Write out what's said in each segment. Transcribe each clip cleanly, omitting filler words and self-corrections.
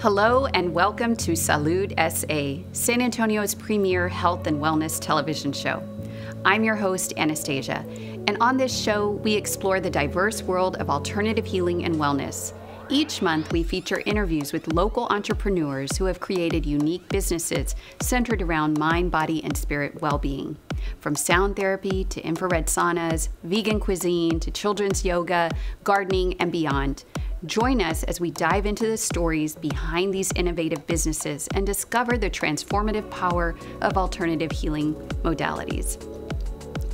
Hello and welcome to Salud SA, San Antonio's premier health and wellness television show. I'm your host, Anastasia, and on this show, we explore the diverse world of alternative healing and wellness. Each month, we feature interviews with local entrepreneurs who have created unique businesses centered around mind, body, and spirit well-being. From sound therapy to infrared saunas, vegan cuisine to children's yoga, gardening, and beyond. Join us as we dive into the stories behind these innovative businesses and discover the transformative power of alternative healing modalities.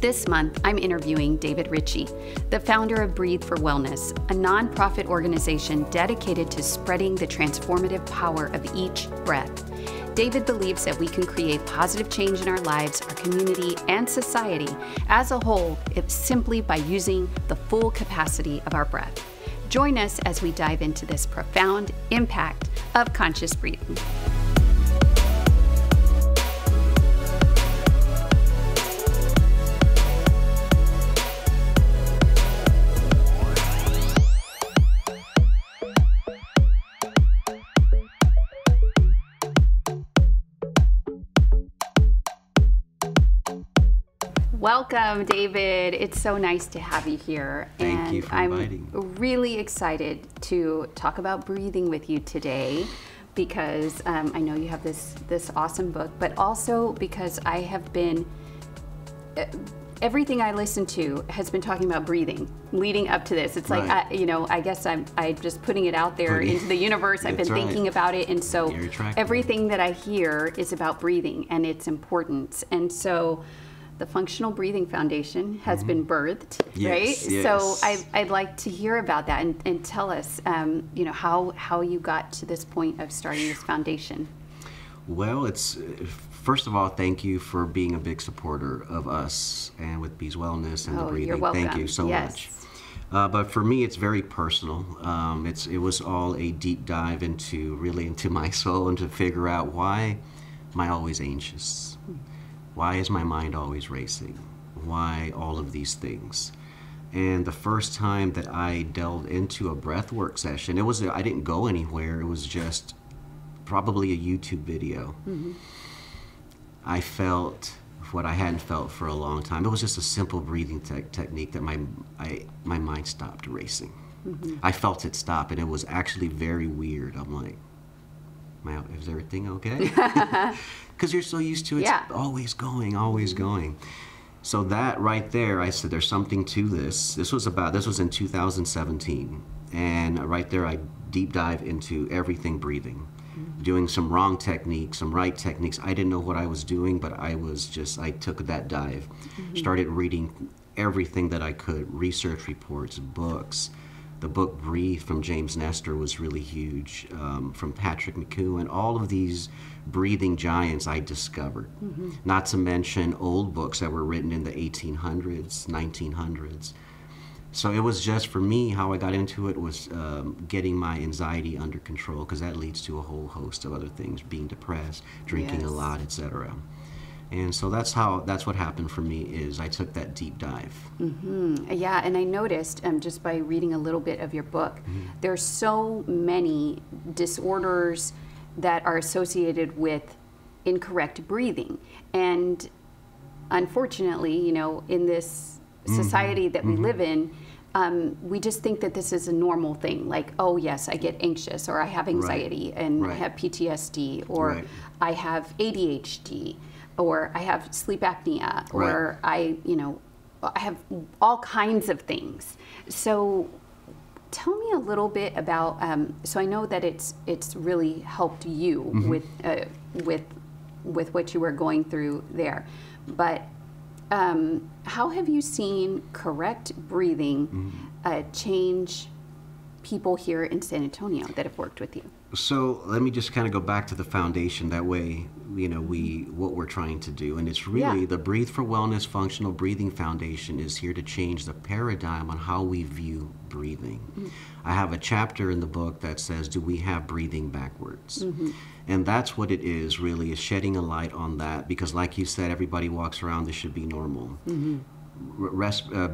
This month, I'm interviewing David Ritchie, the founder of Breathe for Wellness, a nonprofit organization dedicated to spreading the transformative power of each breath. David believes that we can create positive change in our lives, our community, and society as a whole simply by using the full capacity of our breath. Join us as we dive into this profound impact of conscious breathing. Welcome, David. It's so nice to have you here. Thank you for inviting. I'm really excited to talk about breathing with you today because I know you have this awesome book, but also because I have been, everything I listen to has been talking about breathing leading up to this. It's like, right. I guess I'm just putting it out there into the universe. I've been thinking about it. And so everything that I hear is about breathing and its importance. And so the Functional Breathing Foundation has been birthed, right? Yes. So I'd like to hear about that and tell us, how you got to this point of starting this foundation. Well, first of all, thank you for being a big supporter of us and with Bees Wellness and the breathing. You're welcome. Thank you so much. But for me, it's very personal. It was all a deep dive into my soul and to figure out why am I always anxious. Why is my mind always racing? Why all of these things? And the first time that I delved into a breathwork session, I didn't go anywhere. It was just probably a YouTube video. Mm-hmm. I felt what I hadn't felt for a long time. It was just a simple breathing technique that my mind stopped racing. Mm-hmm. I felt it stop, and it was actually very weird. I'm like, is everything okay? Because you're so used to it, always going, always going. So that right there, I said, there's something to this. This was in 2017. And right there, I deep dive into everything breathing, doing some wrong techniques, some right techniques. I didn't know what I was doing, but I took that dive, started reading everything that I could, research reports, books. The book Breathe from James Nestor was really huge, from Patrick McKeown, all of these breathing giants I discovered. Mm-hmm. Not to mention old books that were written in the 1800s, 1900s. So it was just, for me, how I got into it was getting my anxiety under control, because that leads to a whole host of other things, being depressed, drinking a lot, etc. And so that's what happened for me, is I took that deep dive. Mm-hmm. Yeah, and I noticed just by reading a little bit of your book, there's so many disorders that are associated with incorrect breathing. And unfortunately, in this society that we live in, we just think that this is a normal thing. Like, oh yes, I get anxious, or I have anxiety, and I have PTSD, or I have ADHD. Or I have sleep apnea, or I have all kinds of things. So tell me a little bit about, so I know that it's really helped you with what you were going through there. But how have you seen correct breathing change people here in San Antonio that have worked with you? So let me just kind of go back to the foundation. That way, what we're trying to do. And it's really the Breathe for Wellness Functional Breathing Foundation is here to change the paradigm on how we view breathing. I have a chapter in the book that says, do we have breathing backwards? And that's what it is, really, is shedding a light on that. Because like you said, everybody walks around, this should be normal.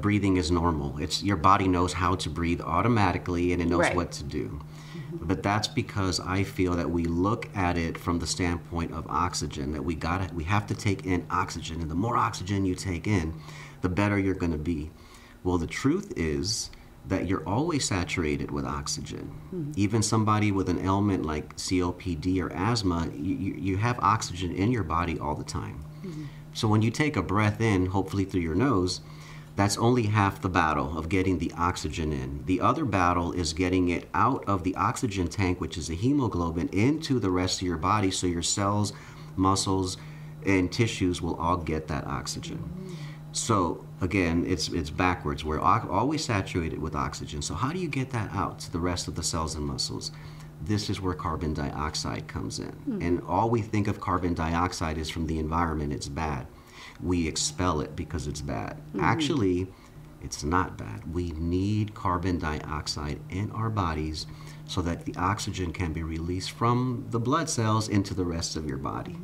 Breathing is normal. Your body knows how to breathe automatically, and it knows what to do. But that's because I feel that we look at it from the standpoint of oxygen, that we have to take in oxygen, and the more oxygen you take in, the better you're going to be. Well, the truth is that you're always saturated with oxygen. Even somebody with an ailment like COPD or asthma, you have oxygen in your body all the time. So when you take a breath in, hopefully through your nose, that's only half the battle of getting the oxygen in. The other battle is getting it out of the oxygen tank, which is the hemoglobin, into the rest of your body so your cells, muscles, and tissues will all get that oxygen. So again, it's backwards. We're always saturated with oxygen. So how do you get that out to the rest of the cells and muscles? This is where carbon dioxide comes in. And all we think of carbon dioxide is from the environment. It's bad. We expel it because it's bad. Actually, it's not bad. We need carbon dioxide in our bodies so that the oxygen can be released from the blood cells into the rest of your body.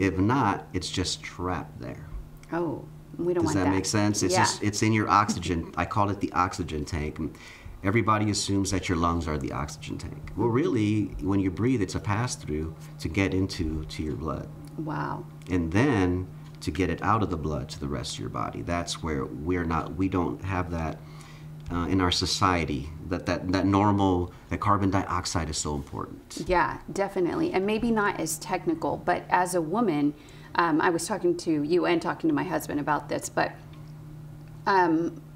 If not, it's just trapped there. Oh, we don't Does want that make sense? It's Yeah. it's in your oxygen. I call it the oxygen tank. Everybody assumes that your lungs are the oxygen tank. Well, really, when you breathe, it's a pass-through to get into your blood. Wow. And then to get it out of the blood to the rest of your body. That's where we don't have that in our society, that normal, that carbon dioxide is so important. Yeah, definitely. And maybe not as technical, but as a woman, I was talking to you and talking to my husband about this, but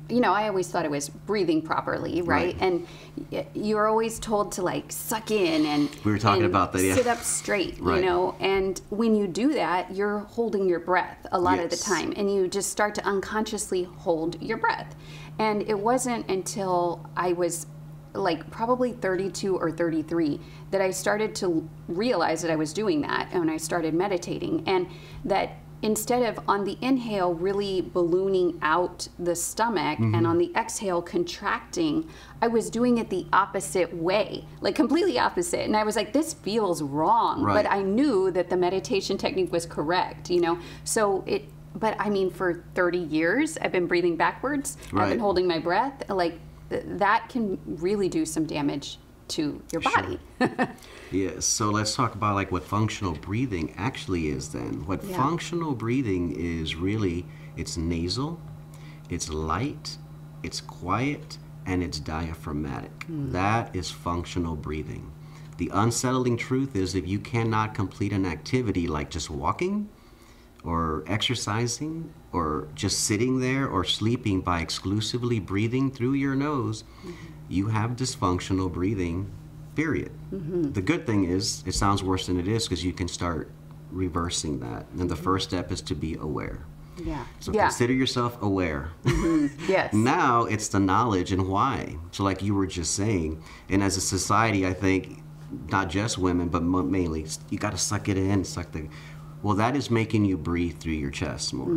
you know, I always thought it was breathing properly, right? And you're always told to like suck in and we were talking about that, yeah. Sit up straight, Right. you know. And when you do that, you're holding your breath a lot of the Yes. time, and you just start to unconsciously hold your breath. And it wasn't until I was like probably 32 or 33 that I started to realize that I was doing that, and I started meditating, and that instead of on the inhale really ballooning out the stomach and on the exhale contracting, I was doing it the opposite way, like completely opposite. And I was like, this feels wrong. Right. But I knew that the meditation technique was correct, you know? So but I mean, for 30 years, I've been breathing backwards. I've Right. been holding my breath. Like that can really do some damage to your body. Yes, so let's talk about like what functional breathing actually is then. What Yeah. functional breathing is really, it's nasal, it's light, it's quiet, and it's diaphragmatic. That is functional breathing. The unsettling truth is if you cannot complete an activity like just walking or exercising or just sitting there or sleeping by exclusively breathing through your nose, you have dysfunctional breathing, period. The good thing is, it sounds worse than it is because you can start reversing that. And the first step is to be aware. Yeah. So Yeah. consider yourself aware. Yes. Now it's the knowledge and why. So like you were just saying, and as a society, I think, not just women, but mainly, you got to suck it in, well, that is making you breathe through your chest more.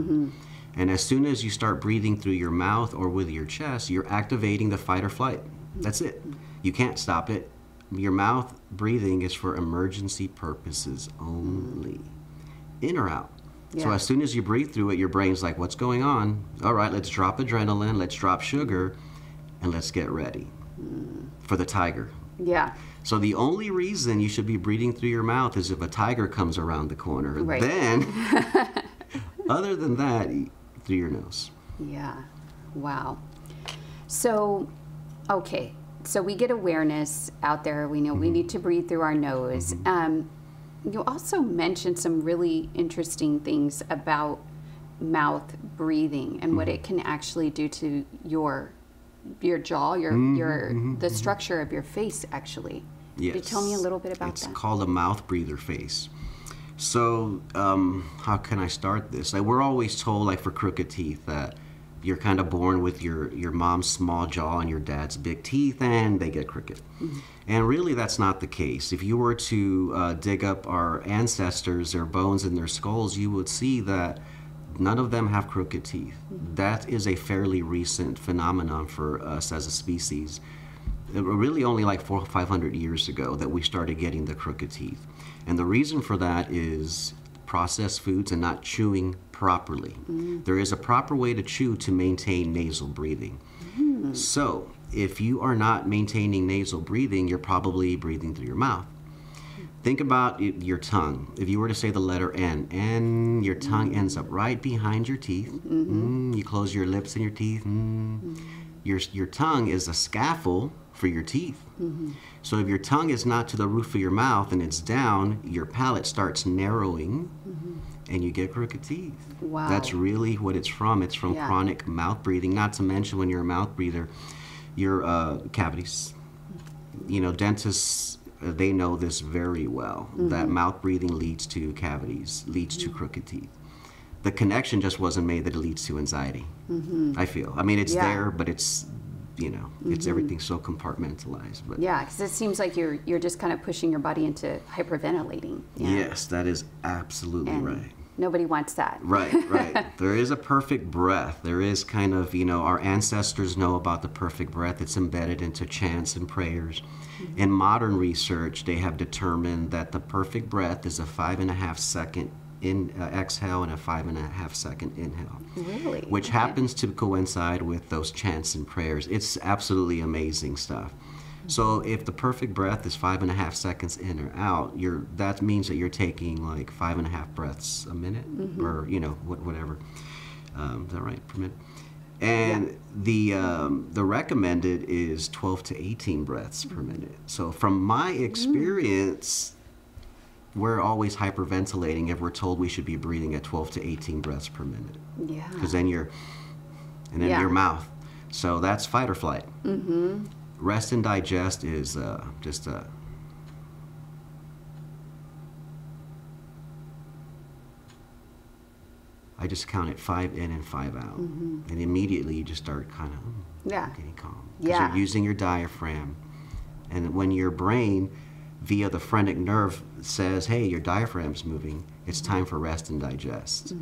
And as soon as you start breathing through your mouth or with your chest, you're activating the fight or flight. That's it. You can't stop it. Your mouth breathing is for emergency purposes only. In or out. So Yeah. as soon as you breathe through it, your brain's like, what's going on? All right, let's drop adrenaline, let's drop sugar, and let's get ready for the tiger. Yeah. So the only reason you should be breathing through your mouth is if a tiger comes around the corner. Right. Then, other than that, through your nose. Yeah. Wow. So, okay. So we get awareness out there. We know we need to breathe through our nose. You also mentioned some really interesting things about mouth breathing and what it can actually do to your jaw, the structure of your face, actually. Yes. Could you tell me a little bit about It's that? called a mouth breather face. So, how can I start this? Like, we're always told, like for crooked teeth, that you're kind of born with your mom's small jaw and your dad's big teeth, and they get crooked. And really, that's not the case. If you were to dig up our ancestors, their bones and their skulls, you would see that none of them have crooked teeth. That is a fairly recent phenomenon for us as a species. Really only like 400 or 500 years ago that we started getting the crooked teeth. And the reason for that is processed foods and not chewing properly. There is a proper way to chew to maintain nasal breathing. So if you are not maintaining nasal breathing, you're probably breathing through your mouth. Think about your tongue. If you were to say the letter N, your tongue ends up right behind your teeth. You close your lips and your teeth. Your tongue is a scaffold for your teeth. So if your tongue is not to the roof of your mouth and it's down, your palate starts narrowing and you get crooked teeth. Wow. That's really what it's from. It's from chronic mouth breathing, not to mention when you're a mouth breather, your cavities. You know, dentists, they know this very well, that mouth breathing leads to cavities, leads to crooked teeth. The connection just wasn't made that it leads to anxiety, I feel. I mean, it's there, but it's, you know, it's everything so compartmentalized. But yeah, because it seems like you're just kind of pushing your body into hyperventilating. Yes, that is absolutely right. Nobody wants that. Right, right. There is a perfect breath. There is kind of, you know, our ancestors know about the perfect breath. It's embedded into chants and prayers. In modern research, they have determined that the perfect breath is a 5.5 second exhale and a 5.5 second inhale. Really? Which happens to coincide with those chants and prayers. It's absolutely amazing stuff. So if the perfect breath is 5.5 seconds in or out, that means that you're taking like 5.5 breaths a minute, or you know, whatever. Is that right, per minute? And the recommended is 12 to 18 breaths per minute. So from my experience, we're always hyperventilating if we're told we should be breathing at 12 to 18 breaths per minute. Yeah. Because then your mouth. So that's fight or flight. Rest and digest is just a... I just count it 5 in and 5 out. And immediately you just start kind of getting calm. Because you're using your diaphragm. And when your brain, via the phrenic nerve, says, hey, your diaphragm's moving, it's time for rest and digest.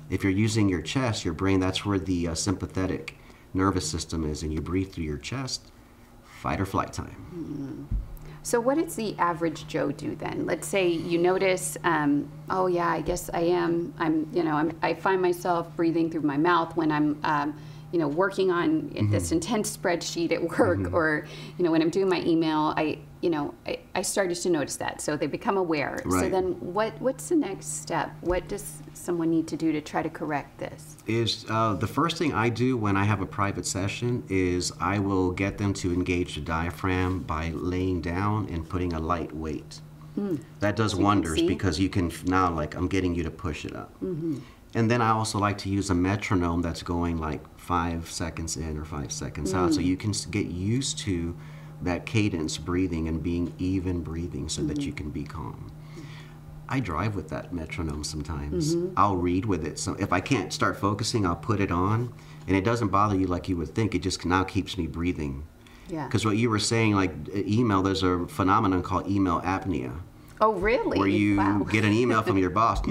If you're using your chest, your brain, that's where the sympathetic nervous system is, and you breathe through your chest, fight or flight time. So what does the average Joe do then? Let's say you notice, oh yeah, I guess I find myself breathing through my mouth when I'm, working on this intense spreadsheet at work, or, when I'm doing my email, I started to notice that. So they become aware. Right. So then what's the next step? What does someone need to do to try to correct this? The first thing I do when I have a private session is I will get them to engage the diaphragm by laying down and putting a light weight. That does wonders, because you can now, like, I'm getting you to push it up. And then I also like to use a metronome that's going like 5 seconds in or 5 seconds out, so you can get used to that cadence breathing and being even breathing so that you can be calm. I drive with that metronome sometimes. I'll read with it. So if I can't start focusing, I'll put it on, and it doesn't bother you like you would think. It just now keeps me breathing. Yeah. Because what you were saying, like email, there's a phenomenon called email apnea. Oh, really? Where you get an email from your boss,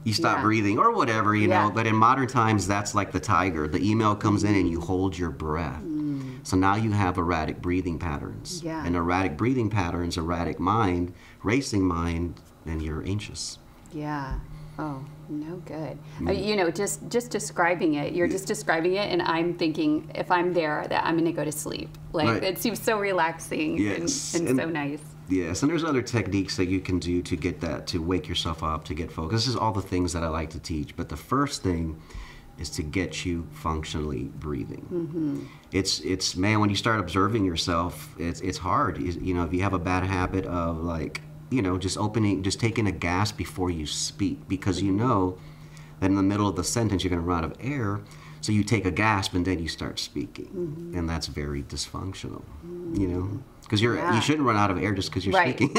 you stop breathing or whatever, you know. But in modern times, that's like the tiger. The email comes in and you hold your breath. So now you have erratic breathing patterns. And erratic breathing patterns, erratic mind, racing mind, and you're anxious. Yeah. Oh, no good. Just describing it, you're just describing it, and I'm thinking, if I'm there, that I'm going to go to sleep. Like, it seems so relaxing and so nice. Yes, and there's other techniques that you can do to get that, to wake yourself up, to get focused. This is all the things that I like to teach. But the first thing is to get you functionally breathing. It's man, when you start observing yourself, it's hard. If you have a bad habit of, like, just taking a gasp before you speak, because you know that in the middle of the sentence you're going to run out of air, so you take a gasp and then you start speaking, and that's very dysfunctional, because you shouldn't run out of air just because you're speaking.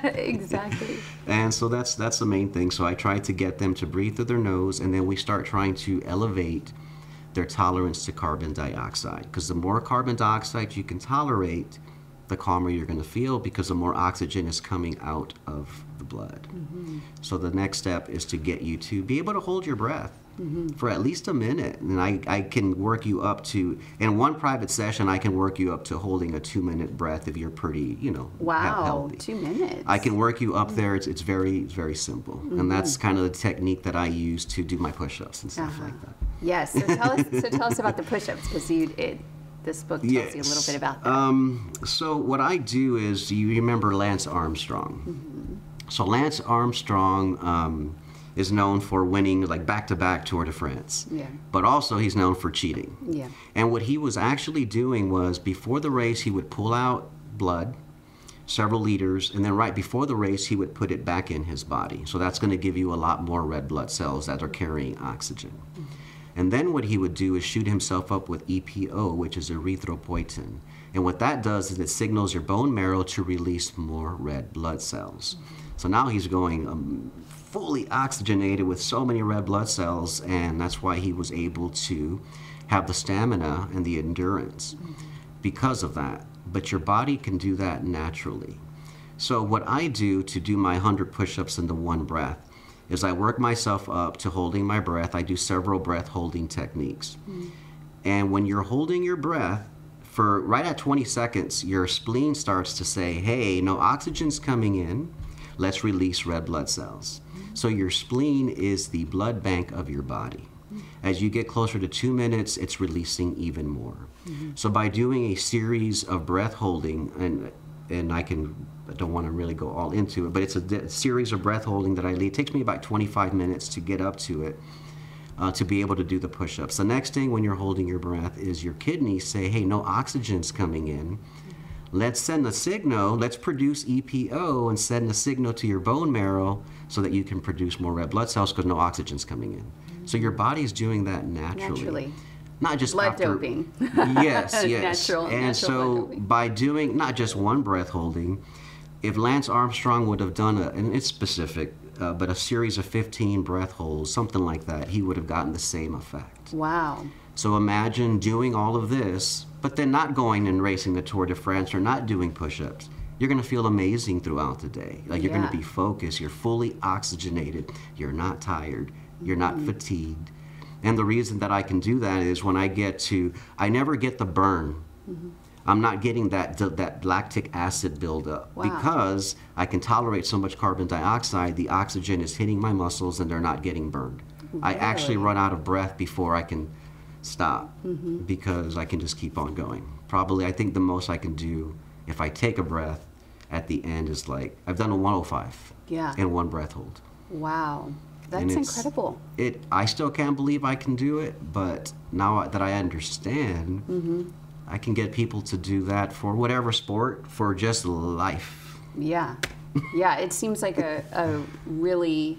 Exactly. And so that's the main thing. So I try to get them to breathe through their nose, and then we start trying to elevate their tolerance to carbon dioxide, because the more carbon dioxide you can tolerate, the calmer you're going to feel, because the more oxygen is coming out of the blood. So the next step is to get you to be able to hold your breath for at least a minute. And I can work you up to, in one private session, I can work you up to holding a 2-minute breath if you're pretty, healthy. 2 minutes. I can work you up there. It's very, very simple. And that's kind of the technique that I use to do my push-ups and stuff like that. Yes. So tell us about the push-ups, because this book tells you a little bit about that. So what I do is, you remember Lance Armstrong. Mm-hmm. So Lance Armstrong is known for winning like back-to-back Tour de France. Yeah. But also he's known for cheating. Yeah. And what he was actually doing was, before the race, he would pull out blood, several liters, and then right before the race, he would put it back in his body. So that's going to give you a lot more red blood cells that are carrying oxygen. Mm-hmm. And then what he would do is shoot himself up with EPO, which is erythropoietin. And what that does is it signals your bone marrow to release more red blood cells. Mm-hmm. So now he's going fully oxygenated with so many red blood cells, and that's why he was able to have the stamina and the endurance because of that. But your body can do that naturally. So what I do to do my 100 push-ups into one breath is I work myself up to holding my breath. I do several breath holding techniques. And when you're holding your breath, for right at 20 seconds, your spleen starts to say, hey, no oxygen's coming in, let's release red blood cells. So your spleen is the blood bank of your body. As you get closer to 2 minutes, it's releasing even more. So by doing a series of breath holding, and I don't want to really go all into it, but it's a series of breath holding that I lead. It takes me about 25 minutes to get up to it, to be able to do the push-ups. The next thing when you're holding your breath is your kidneys say, hey, no oxygen's coming in. Let's send a signal, let's produce EPO and send a signal to your bone marrow so that you can produce more red blood cells because no oxygen's coming in. So your body's doing that naturally. Not just blood doping. Yes, yes. Natural so by doing not just one breath holding, if Lance Armstrong would have done and it's specific, but a series of 15 breath holds, something like that, he would have gotten the same effect. Wow. So imagine doing all of this, but then not going and racing the Tour de France or not doing push-ups. You're going to feel amazing throughout the day. Like you're going to be focused, you're fully oxygenated, you're not tired, you're not fatigued. And the reason that I can do that is when I never get the burn. I'm not getting that lactic acid buildup because I can tolerate so much carbon dioxide, the oxygen is hitting my muscles and they're not getting burned. Really? I actually run out of breath before I can stop because I can just keep on going. Probably, I think the most I can do if I take a breath at the end is like, I've done a 105 in one breath hold. Wow. That's incredible. I still can't believe I can do it, but now that I understand, I can get people to do that for whatever sport, for just life. Yeah. Yeah, it seems like a really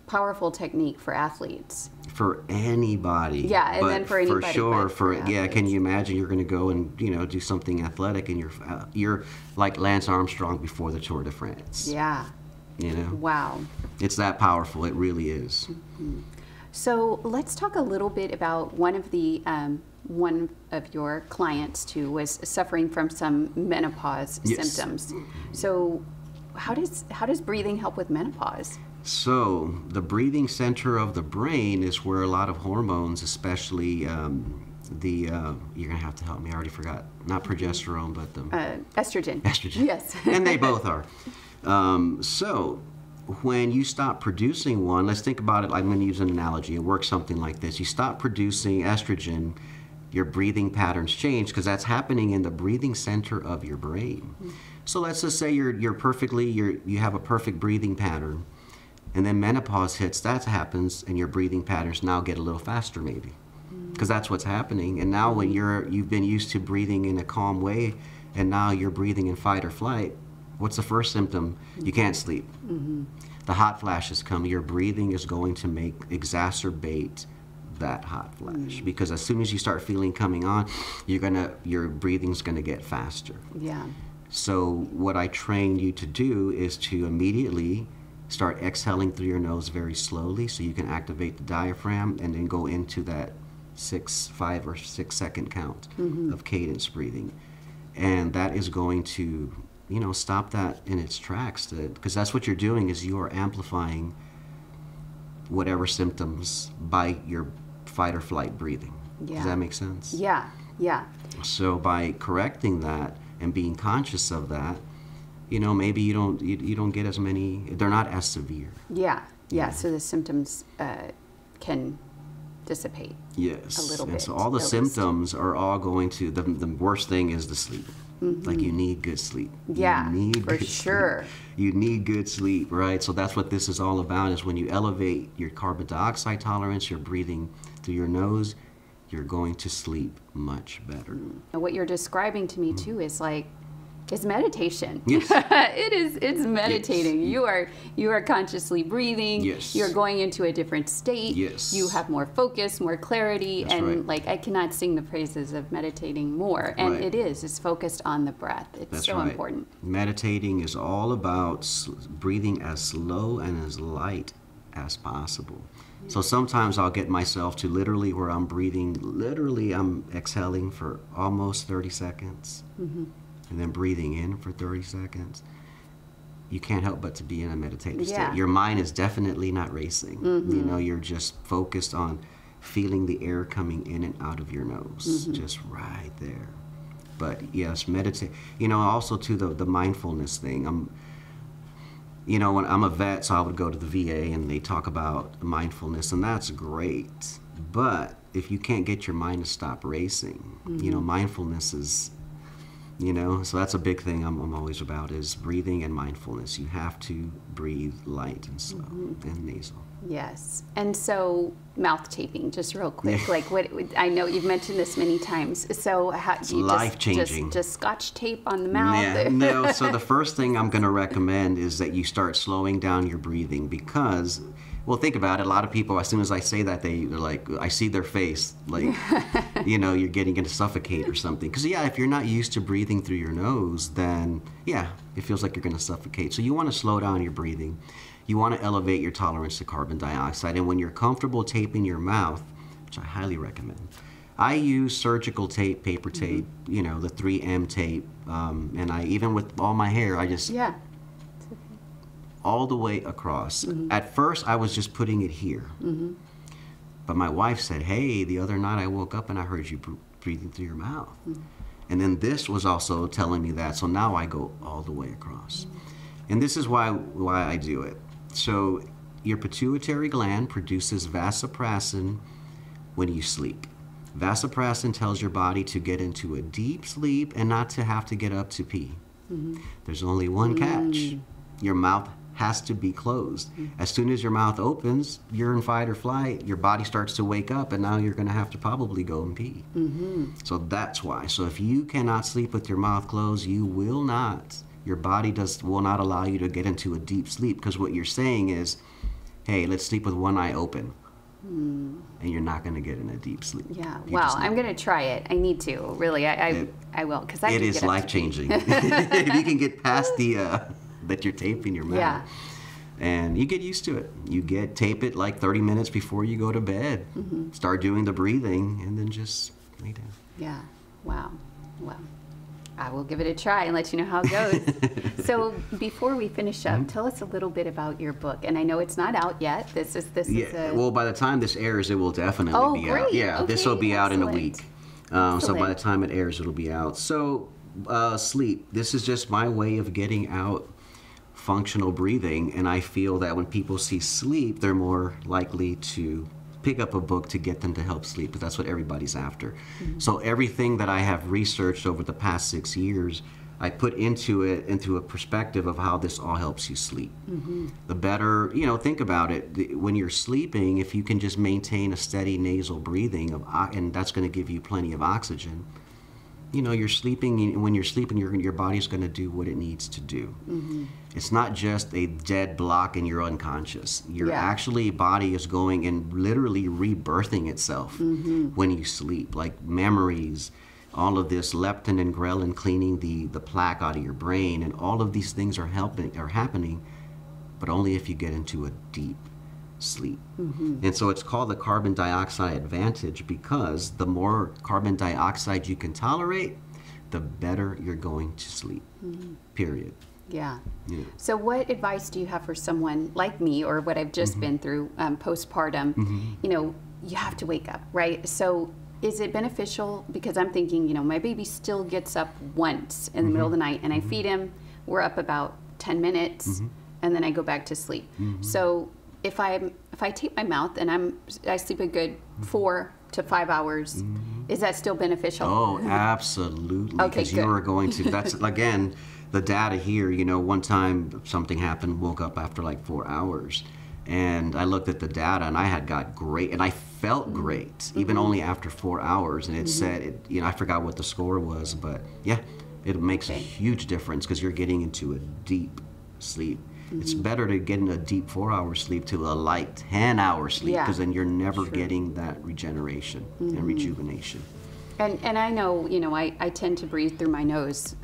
powerful technique for athletes. For anybody. Yeah, and then for anybody. For sure. Can you imagine you're going to go and do something athletic and you're like Lance Armstrong before the Tour de France. Yeah. Wow. It's that powerful. It really is. So let's talk a little bit about one of your clients too was suffering from some menopause symptoms. So how does breathing help with menopause? So the breathing center of the brain is where a lot of hormones, especially you're gonna have to help me. I already forgot. Not progesterone, but the estrogen. Estrogen. Yes. And they both are. So when you stop producing one, let's think about it. I'm going to use an analogy. It works something like this. You stop producing estrogen, your breathing patterns change because that's happening in the breathing center of your brain. So let's just say you have a perfect breathing pattern, and then menopause hits, that happens, and your breathing patterns now get a little faster maybe because that's what's happening. And now when you've been used to breathing in a calm way, and now you're breathing in fight or flight, what's the first symptom? You can't sleep. The hot flashes come. Your breathing is going to exacerbate that hot flash because as soon as you start feeling coming on, your breathing's gonna get faster. Yeah. So what I train you to do is to immediately start exhaling through your nose very slowly so you can activate the diaphragm and then go into that 5 or 6 second count of cadence breathing. And that is going to stop that in its tracks, because that's what you're doing is you are amplifying whatever symptoms by your fight or flight breathing. Does that make sense? Yeah, yeah. So by correcting that and being conscious of that, maybe you don't get as many, they're not as severe. Yeah, yeah. So the symptoms can dissipate. Yes. A little and bit, so all the at least. symptoms are all going to, the worst thing is the sleep. Like you need good sleep. Yeah, you need for good sure. Sleep. You need good sleep, right? So that's what this is all about, is when you elevate your carbon dioxide tolerance, you're breathing through your nose, you're going to sleep much better. And what you're describing to me too is like, is meditation. Yes. It's meditating. Yes. You are consciously breathing. Yes. You're going into a different state. Yes. You have more focus, more clarity. That's and right. like, I cannot sing the praises of meditating more. And Right. it's focused on the breath. It's That's so right. important. Meditating is all about breathing as slow and as light as possible. So sometimes I'll get myself to literally where I'm breathing, I'm exhaling for almost 30 seconds. And then breathing in for 30 seconds. You can't help but to be in a meditative Yeah. state. Your mind is definitely not racing. You know, you're just focused on feeling the air coming in and out of your nose, just right there. But yes, meditate. You know, also to the mindfulness thing. You know, when I'm a vet, so I would go to the VA and they talk about mindfulness, and that's great. But if you can't get your mind to stop racing, you know, mindfulness is, you know, so that's a big thing I'm always about, is breathing and mindfulness. You have to breathe light and slow and nasal. Yes. And so mouth taping, just real quick, like what, I know you've mentioned this many times. So how do you life-changing. just scotch tape on the mouth? Yeah, no, so the first thing I'm going to recommend is that you start slowing down your breathing, because, well, think about it. A lot of people, as soon as I say that, they're like, I see their face, like, you know, you're getting to suffocate or something. Because, yeah, if you're not used to breathing through your nose, then, yeah, it feels like you're going to suffocate. So you want to slow down your breathing. You want to elevate your tolerance to carbon dioxide. And when you're comfortable taping your mouth, which I highly recommend, I use surgical tape, paper tape, you know, the 3M tape. And I, even with all my hair, I just... Yeah. all the way across. At first, I was just putting it here. But my wife said, hey, the other night I woke up and I heard you breathing through your mouth. And then this was also telling me that. So now I go all the way across. And this is why I do it. So your pituitary gland produces vasopressin when you sleep. Vasopressin tells your body to get into a deep sleep and not to have to get up to pee. There's only one catch. Your mouth has to be closed. As soon as your mouth opens, you're in fight or flight, your body starts to wake up, and now you're going to have to probably go and pee. So that's why. So if you cannot sleep with your mouth closed, you will not. Your body will not allow you to get into a deep sleep, because what you're saying is, hey, let's sleep with one eye open. And you're not going to get in a deep sleep. Yeah. Wow. I'm going to try it. I need to. Really. I will. Because it is life-changing. If you can get past the... that you're taping your mouth. Yeah. And you get used to it. You tape it like 30 minutes before you go to bed. Start doing the breathing, and then just lay down. Yeah. Wow. Well, I will give it a try and let you know how it goes. So before we finish up, tell us a little bit about your book. And I know it's not out yet. This is well, by the time this airs, it will definitely be out. Yeah, this will be out in a week. So by the time it airs, it'll be out. So sleep. This is just my way of getting out functional breathing, and I feel that when people see sleep, they're more likely to pick up a book to get them to help sleep, because that's what everybody's after. So everything that I have researched over the past 6 years, I put into a perspective of how this all helps you sleep. The better, you know, think about it. When you're sleeping, if you can just maintain a steady nasal breathing, and that's going to give you plenty of oxygen, you know, you're sleeping. When you're sleeping, your body's going to do what it needs to do. It's not just a dead block and you're unconscious. Your actually body is going and literally rebirthing itself when you sleep, like memories, all of this leptin and ghrelin cleaning the plaque out of your brain, and all of these things are happening, but only if you get into a deep sleep. And so it's called the carbon dioxide advantage, because the more carbon dioxide you can tolerate, the better you're going to sleep. Period. Yeah. So what advice do you have for someone like me, or what I've just been through postpartum? You know, you have to wake up, right? So is it beneficial? Because I'm thinking, you know, my baby still gets up once in the middle of the night, and I feed him. We're up about 10 minutes, and then I go back to sleep. So if I tape my mouth and I sleep a good 4 to 5 hours, is that still beneficial? Oh, absolutely. Okay, Because good. you are going to, that's, again, the data here, you know, one time something happened, woke up after like 4 hours. And I looked at the data and I had got great, and I felt great, even only after 4 hours. And it said, you know, I forgot what the score was, but yeah, it makes a huge difference because you're getting into a deep sleep. It's better to get in a deep 4-hour sleep to a light 10-hour sleep, because then you're never getting that regeneration and rejuvenation. And I know, you know, I tend to breathe through my nose.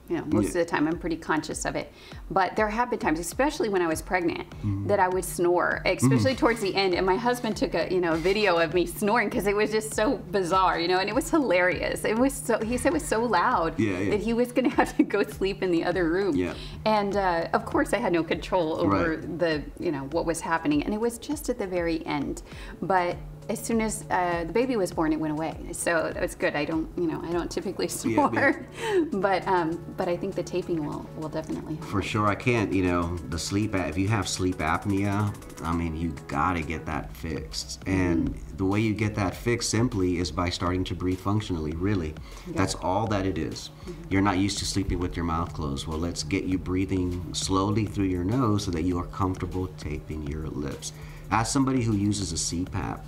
You know, most of the time I'm pretty conscious of it. But there have been times, especially when I was pregnant, that I would snore, especially towards the end. And my husband took a, you know, video of me snoring because it was just so bizarre, you know, and it was hilarious. It was so, he said it was so loud that he was going to have to go sleep in the other room. And of course I had no control over the, you know, what was happening. And it was just at the very end. But as soon as the baby was born, it went away. So that was good. I don't, you know, I don't typically snore, but I think the taping will definitely help. For sure, I can't, you know, the sleep, if you have sleep apnea, I mean, you gotta get that fixed. And the way you get that fixed simply is by starting to breathe functionally, really. That's all that it is. You're not used to sleeping with your mouth closed. Well, let's get you breathing slowly through your nose so that you are comfortable taping your lips. Ask somebody who uses a CPAP.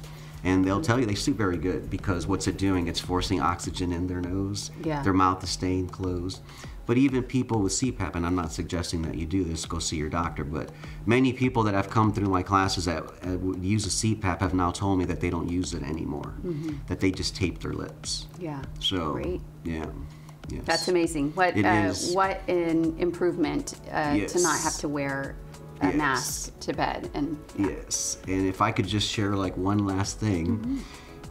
And they'll tell you they sleep very good because what's it doing? It's forcing oxygen in their nose. Their mouth is staying closed. But even people with CPAP, and I'm not suggesting that you do this, go see your doctor, but many people that have come through my classes that use a CPAP have now told me that they don't use it anymore, that they just tape their lips. So, great. Yes. That's amazing. What an improvement to not have to wear a mask to bed. And Yes, and if I could just share like one last thing,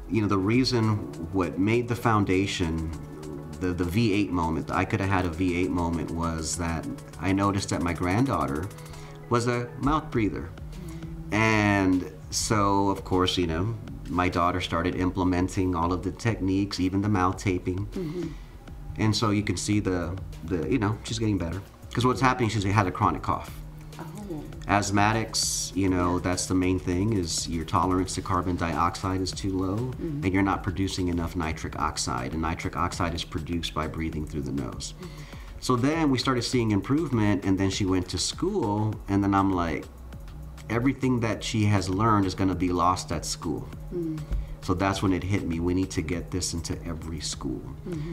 you know, the reason what made the foundation, the V8 moment, I could have had a V8 moment, was that I noticed that my granddaughter was a mouth breather. And so, of course, you know, my daughter started implementing all of the techniques, even the mouth taping. And so you can see the you know, she's getting better. Because what's happening, she had a chronic cough. Asthmatics, you know, that's the main thing, is your tolerance to carbon dioxide is too low, and you're not producing enough nitric oxide, and nitric oxide is produced by breathing through the nose. So then we started seeing improvement, and then she went to school, and then I'm like, everything that she has learned is going to be lost at school. So that's when it hit me. We need to get this into every school.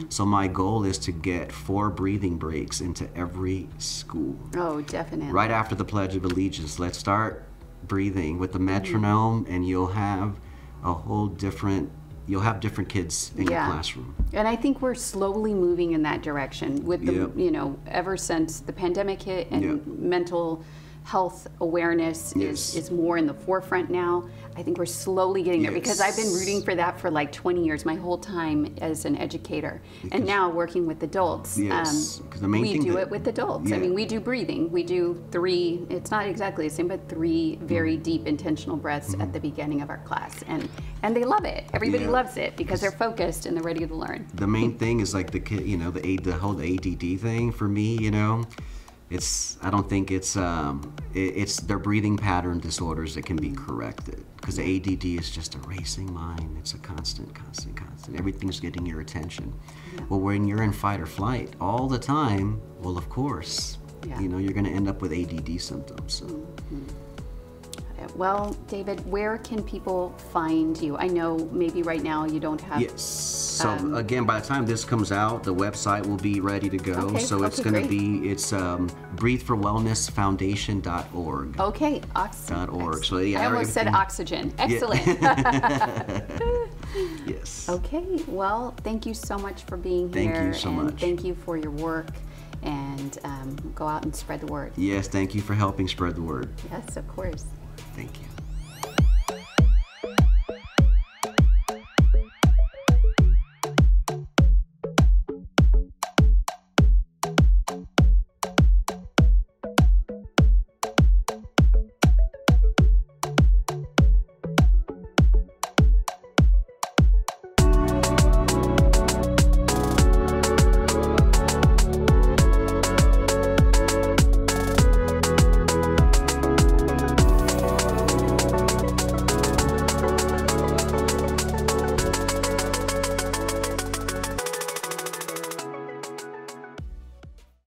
So my goal is to get 4 breathing breaks into every school. Oh, definitely. Right after the Pledge of Allegiance, let's start breathing with the metronome, and you'll have a whole different, you'll have different kids in your classroom. And I think we're slowly moving in that direction with the, you know, ever since the pandemic hit and mental health awareness is more in the forefront now. I think we're slowly getting there because I've been rooting for that for like 20 years, my whole time as an educator. And now working with adults, we do it with adults. I mean, we do breathing. We do 3, it's not exactly the same, but 3 very deep intentional breaths at the beginning of our class. And they love it. Everybody loves it because they're focused and they're ready to learn. The main thing is like the kid, you know, the whole ADD thing for me, you know. I don't think it's their breathing pattern disorders that can be corrected, because the ADD is just a racing mind. It's a constant. Everything's getting your attention. Well, when you're in fight or flight all the time, well, of course, you know, you're going to end up with ADD symptoms. So. Well, David, where can people find you? I know maybe right now you don't have... Yes. So again, by the time this comes out, the website will be ready to go. Okay, so it's going to be, it's breatheforwellnessfoundation.org. Okay, awesome. .org. So yeah, I almost said oxygen. Excellent. Yes. Okay, well, thank you so much for being here. Thank you so much. Thank you for your work, and go out and spread the word. Yes, thank you for helping spread the word. Yes, of course. Thank you.